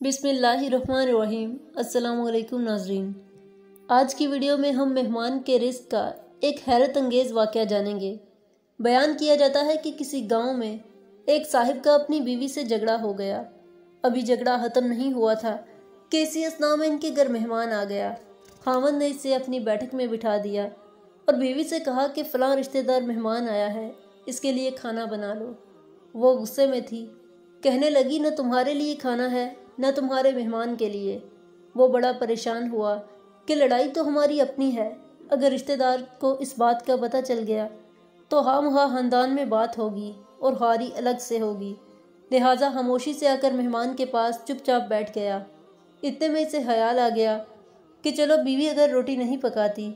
बिस्मिल्लाहिर्रहमानिर्रहीम। अस्सलाम वालेकुम नाज़रीन। आज की वीडियो में हम मेहमान के रिज़्क़ का एक हैरत अंगेज़ वाक़या जानेंगे। बयान किया जाता है कि किसी गांव में एक साहिब का अपनी बीवी से झगड़ा हो गया। अभी झगड़ा ख़त्म नहीं हुआ था कि इसी असना में इनके घर मेहमान आ गया। खावंद ने इसे अपनी बैठक में बिठा दिया और बीवी से कहा कि फ़लाँ रिश्तेदार मेहमान आया है, इसके लिए खाना बना लो। वो गुस्से में थी, कहने लगी न तुम्हारे लिए खाना है न तुम्हारे मेहमान के लिए। वो बड़ा परेशान हुआ कि लड़ाई तो हमारी अपनी है, अगर रिश्तेदार को इस बात का पता चल गया तो हाँ ख़ानदान में बात होगी और हारी अलग से होगी। लिहाजा खामोशी से आकर मेहमान के पास चुपचाप बैठ गया। इतने में इसे ख्याल आ गया कि चलो बीवी अगर रोटी नहीं पकाती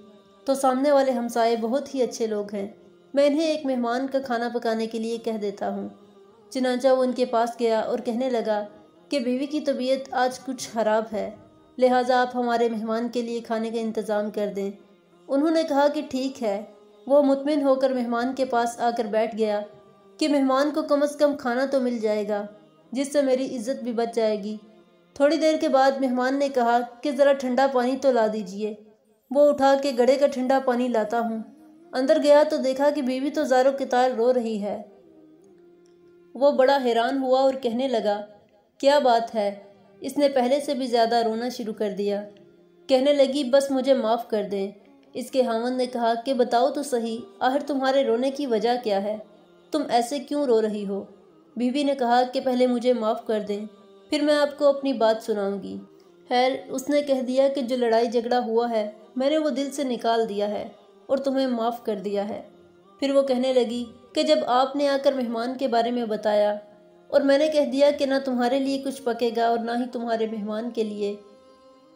तो सामने वाले हमसाए बहुत ही अच्छे लोग हैं, मैं इन्हें एक मेहमान का खाना पकाने के लिए कह देता हूँ। चुनांचा वो उनके पास गया और कहने लगा कि बीवी की तबीयत आज कुछ ख़राब है, लिहाजा आप हमारे मेहमान के लिए खाने का इंतज़ाम कर दें। उन्होंने कहा कि ठीक है। वो मुतमिन होकर मेहमान के पास आकर बैठ गया कि मेहमान को कम से कम खाना तो मिल जाएगा, जिससे मेरी इज़्ज़त भी बच जाएगी। थोड़ी देर के बाद मेहमान ने कहा कि ज़रा ठंडा पानी तो ला दीजिए। वो उठा के घड़े का ठंडा पानी लाता हूँ। अंदर गया तो देखा कि बीवी तो ज़ारो क़तार रो रही है। वो बड़ा हैरान हुआ और कहने लगा, क्या बात है? इसने पहले से भी ज़्यादा रोना शुरू कर दिया। कहने लगी, बस मुझे माफ़ कर दें। इसके खावंद ने कहा कि बताओ तो सही, आखिर तुम्हारे रोने की वजह क्या है? तुम ऐसे क्यों रो रही हो? बीवी ने कहा कि पहले मुझे माफ़ कर दें, फिर मैं आपको अपनी बात सुनाऊंगी। खैर, उसने कह दिया कि जो लड़ाई झगड़ा हुआ है मैंने वो दिल से निकाल दिया है और तुम्हें माफ़ कर दिया है। फिर वो कहने लगी कि जब आपने आकर मेहमान के बारे में बताया और मैंने कह दिया कि ना तुम्हारे लिए कुछ पकेगा और ना ही तुम्हारे मेहमान के लिए,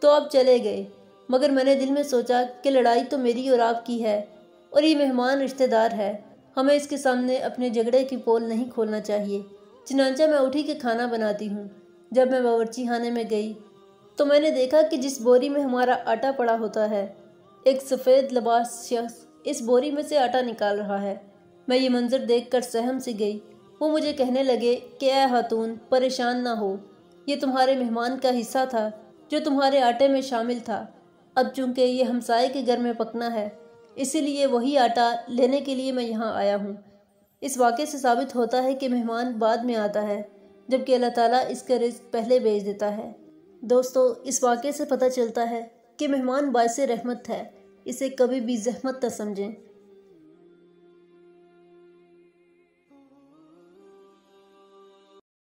तो आप चले गए। मगर मैंने दिल में सोचा कि लड़ाई तो मेरी और आपकी है और ये मेहमान रिश्तेदार है, हमें इसके सामने अपने झगड़े की पोल नहीं खोलना चाहिए। चुनांचा मैं उठी के खाना बनाती हूँ। जब मैं बावर्ची खाने में गई तो मैंने देखा कि जिस बोरी में हमारा आटा पड़ा होता है, एक सफ़ेद लिबास शख्स इस बोरी में से आटा निकाल रहा है। मैं ये मंजर देखकर सहम सी गई। वो मुझे कहने लगे कि ऐ खातून, परेशान ना हो, ये तुम्हारे मेहमान का हिस्सा था जो तुम्हारे आटे में शामिल था। अब चूंकि ये हमसाए के घर में पकना है, इसीलिए वही आटा लेने के लिए मैं यहाँ आया हूँ। इस वाक़े से साबित होता है कि मेहमान बाद में आता है, जबकि अल्लाह ताला इसका रिज़्क़ पहले भेज देता है। दोस्तों, इस वाक़े से पता चलता है कि मेहमान बाइसे रहमत है, इसे कभी भी ज़हमत न समझें।